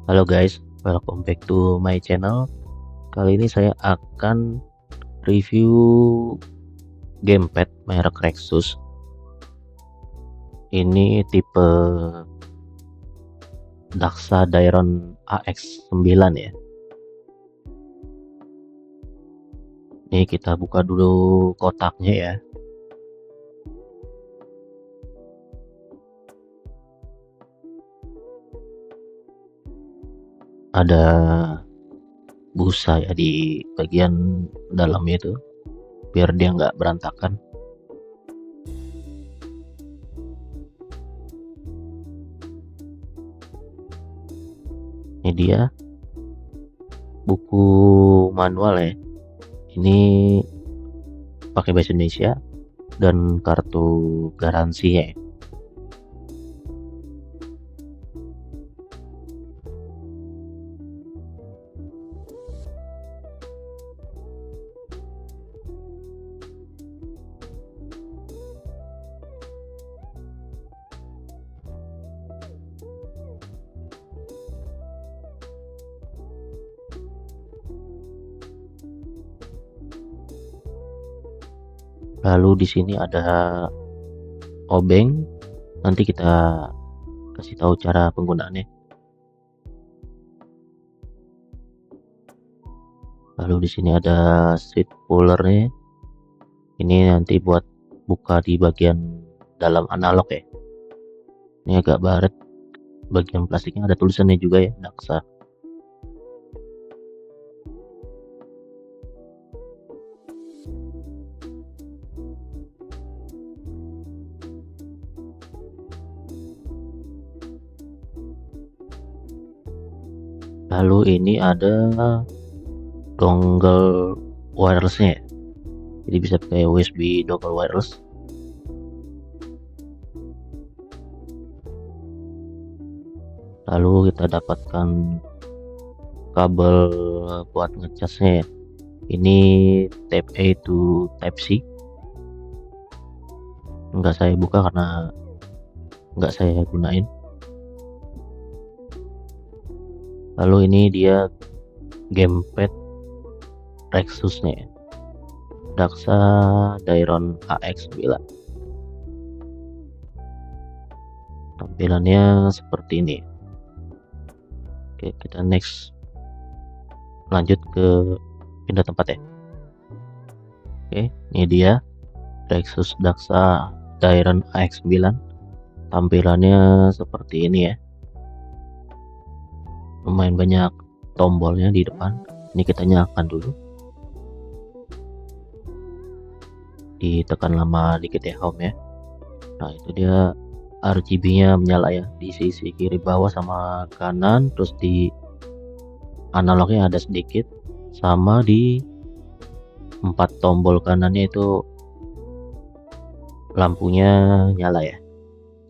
Halo guys, welcome back to my channel. Kali ini saya akan review gamepad merek Rexus. Ini tipe Daxa Dairon AX9 ya. Ini kita buka dulu kotaknya ya. Ada busa ya di bagian dalamnya itu, biar dia nggak berantakan. Ini dia buku manual ya. Ini pakai bahasa Indonesia dan kartu garansi ya. Lalu di sini ada obeng, nanti kita kasih tahu cara penggunaannya. Lalu di sini ada seat pullernya. Ini nanti buat buka di bagian dalam analog ya. Ini agak baret, bagian plastiknya ada tulisannya juga ya, Daxa. Lalu ini ada dongle wirelessnya, jadi bisa pakai USB dongle wireless. Lalu kita dapatkan kabel buat ngecasnya ya. Ini Type A to Type C. Enggak saya buka karena enggak saya gunain. Lalu ini dia gamepad Rexusnya, Daxa Dairon AX9. Tampilannya seperti ini. Oke, kita next, lanjut ke pindah tempat ya. Oke, ini dia Rexus Daxa Dairon AX9. Tampilannya seperti ini ya. Lumayan banyak tombolnya di depan. Ini kita nyalakan dulu, ditekan lama dikit ya home ya. Nah itu dia RGB nya menyala ya, di sisi kiri bawah sama kanan, terus di analognya ada sedikit, sama di 4 tombol kanannya itu lampunya nyala ya.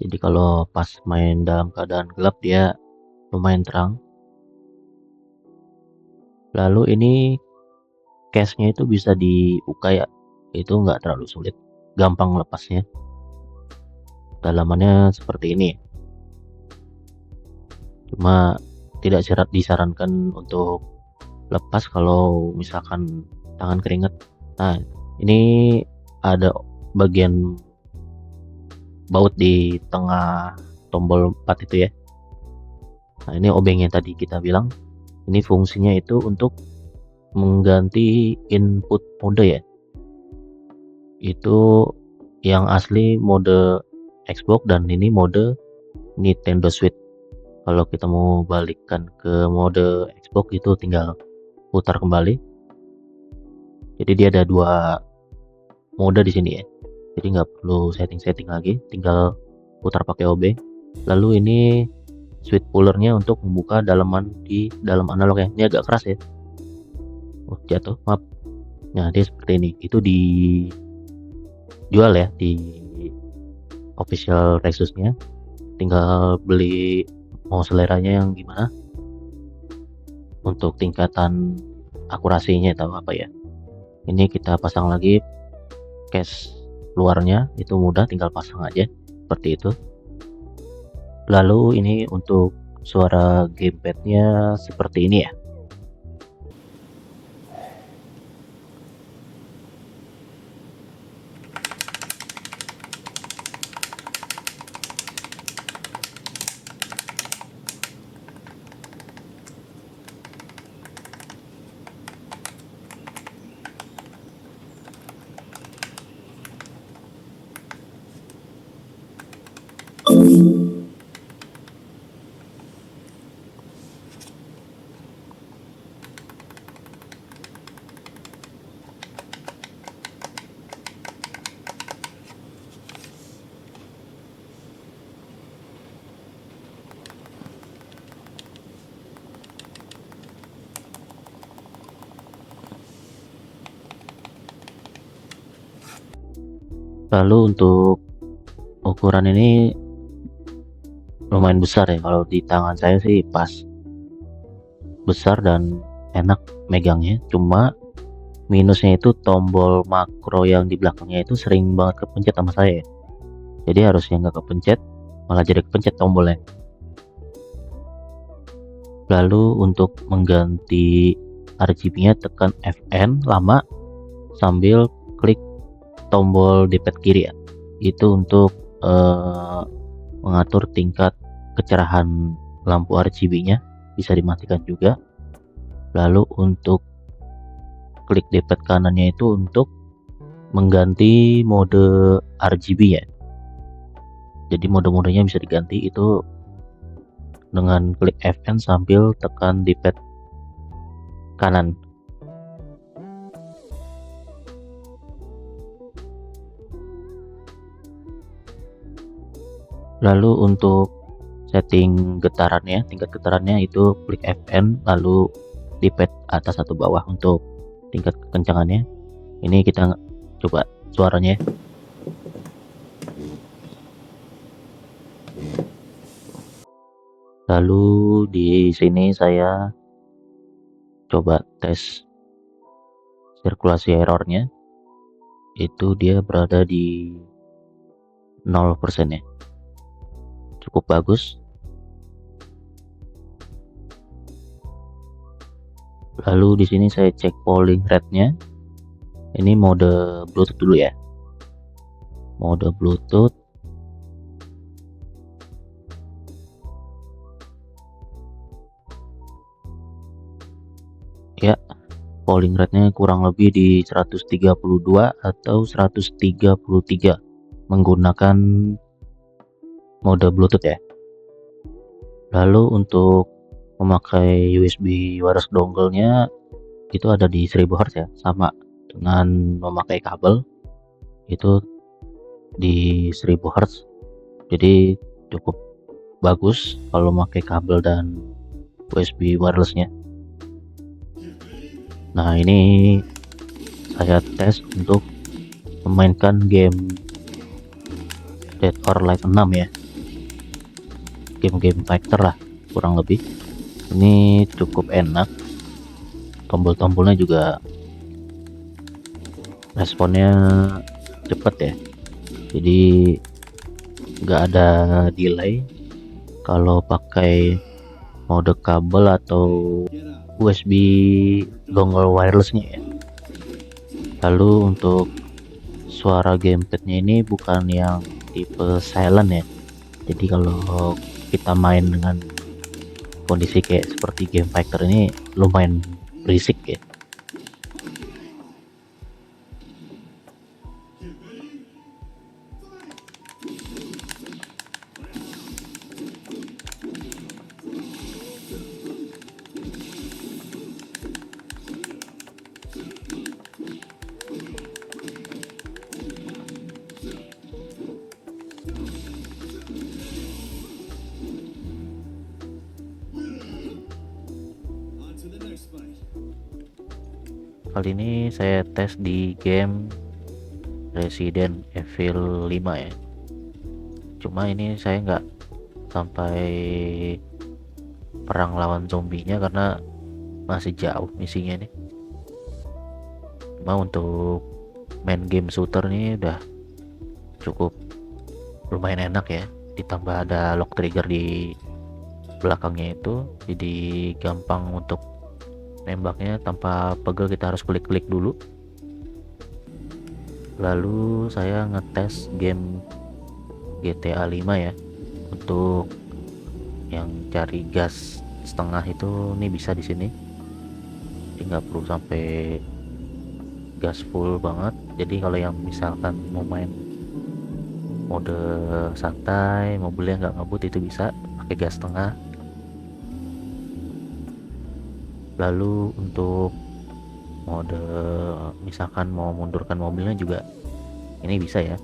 Jadi kalau pas main dalam keadaan gelap dia lumayan terang. Lalu ini case-nya itu bisa dibuka ya, itu nggak terlalu sulit, gampang lepasnya. Dalamannya seperti ini, cuma tidak disarankan untuk lepas kalau misalkan tangan keringet. Nah ini ada bagian baut di tengah tombol 4 itu ya. Nah ini obeng yang tadi kita bilang, ini fungsinya itu untuk mengganti input mode ya. Itu yang asli mode Xbox dan ini mode Nintendo Switch. Kalau kita mau balikkan ke mode Xbox itu tinggal putar kembali. Jadi dia ada 2 mode di sini ya. Jadi nggak perlu setting-setting lagi, tinggal putar pakai obeng. Lalu ini switch pullernya untuk membuka dalaman di dalam analog ya. Ini agak keras ya. Oh jatuh, maaf. Nah dia seperti ini. Itu dijual ya di official Rexusnya. Tinggal beli mau seleranya yang gimana. Untuk tingkatan akurasinya atau apa ya. Ini kita pasang lagi case luarnya, itu mudah, tinggal pasang aja seperti itu. Lalu ini untuk suara gamepadnya seperti ini ya. Lalu untuk ukuran ini lumayan besar ya, kalau di tangan saya sih pas, besar dan enak megangnya. Cuma minusnya itu tombol makro yang di belakangnya itu sering banget kepencet sama saya ya. Jadi harusnya nggak kepencet, malah jadi kepencet tombolnya. Lalu untuk mengganti RGB-nya tekan Fn lama sambil klik tombol D-pad kiri ya. Itu untuk mengatur tingkat kecerahan lampu RGB-nya, bisa dimatikan juga. Lalu untuk klik D-pad kanannya itu untuk mengganti mode RGB ya. Jadi mode-modenya bisa diganti itu dengan klik Fn sambil tekan D-pad kanan. Lalu untuk setting getarannya, tingkat getarannya itu klik Fn lalu D-pad atas atau bawah untuk tingkat kekencangannya. Ini kita coba suaranya. Lalu di sini saya coba tes sirkulasi errornya, itu dia berada di 0% ya, cukup bagus. Lalu di sini saya cek polling rate-nya, ini mode Bluetooth dulu ya, mode Bluetooth. Ya, polling rate-nya kurang lebih di 132 atau 133 menggunakan mode Bluetooth ya. Lalu untuk memakai USB wireless dongle-nya itu ada di 1000 Hz ya, sama dengan memakai kabel itu di 1000 Hz. Jadi cukup bagus kalau memakai kabel dan USB wirelessnya. Nah, ini saya tes untuk memainkan game Dead or Alive 6 ya, game-game fighter lah kurang lebih. Ini cukup enak, tombol-tombolnya juga responnya cepet ya, jadi nggak ada delay kalau pakai mode kabel atau USB dongle wirelessnya ya. Lalu untuk suara gamepadnya ini bukan yang tipe silent ya, jadi kalau kita main dengan kondisi kayak seperti game fighter ini lumayan berisik ya. Kali ini saya tes di game Resident Evil 5 ya. Cuma ini saya nggak sampai perang lawan zombinya karena masih jauh misinya nih. Cuma untuk main game shooter nih udah cukup lumayan enak ya. Ditambah ada lock trigger di belakangnya itu, jadi gampang untuk nembaknya tanpa pegel. Kita harus klik-klik dulu. Lalu saya ngetes game GTA 5 ya, untuk yang cari gas setengah itu nih bisa di sini. Jadi nggak perlu sampai gas full banget. Jadi kalau yang misalkan mau main mode santai, mobilnya nggak ngebut, itu bisa pakai gas setengah. Lalu untuk mode misalkan mau mundurkan mobilnya juga ini bisa ya,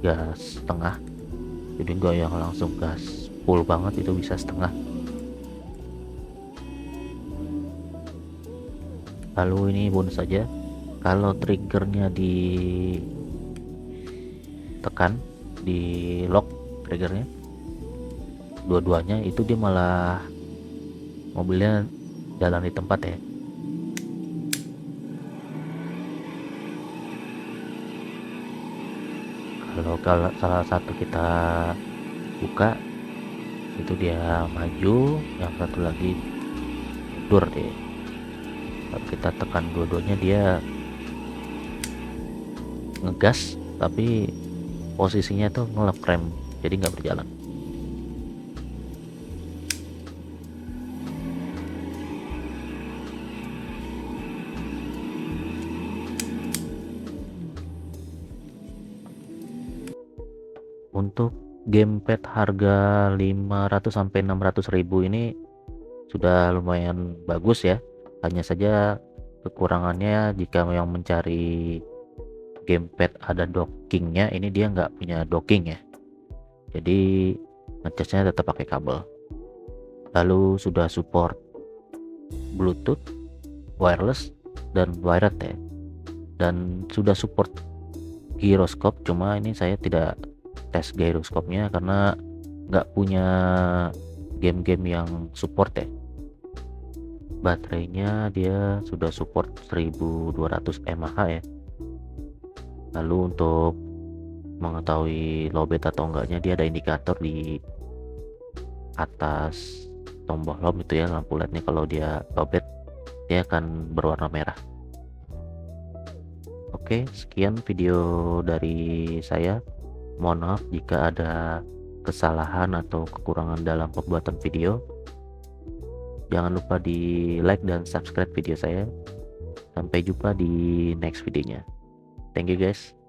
gas setengah. Jadi nggak yang langsung gas full banget, itu bisa setengah. Lalu ini bonus saja, kalau triggernya ditekan, di lock triggernya dua-duanya, itu dia malah mobilnya jalan di tempat ya. Kalau salah satu kita buka, itu dia maju, yang satu lagi mundur deh. Kalau kita tekan dua-duanya, dia ngegas tapi posisinya tuh ngelap rem, jadi nggak berjalan. Untuk gamepad harga 500 sampai 600 ribu ini sudah lumayan bagus ya. Hanya saja kekurangannya jika yang mencari gamepad ada dockingnya, ini dia nggak punya docking ya. Jadi ngecasnya tetap pakai kabel. Lalu sudah support Bluetooth, wireless, dan wired ya. Dan sudah support gyroscope, cuma ini saya tidak tes gyroscope-nya karena nggak punya game-game yang support ya. Baterainya dia sudah support 1200 mAh ya. Lalu untuk mengetahui lowbat atau enggaknya, dia ada indikator di atas tombol home itu ya, lampu LED-nya. Kalau dia lowbat, dia akan berwarna merah. Oke, sekian video dari saya. Mohon maaf jika ada kesalahan atau kekurangan dalam pembuatan video. Jangan lupa di like dan subscribe video saya. Sampai jumpa di next videonya. Thank you guys.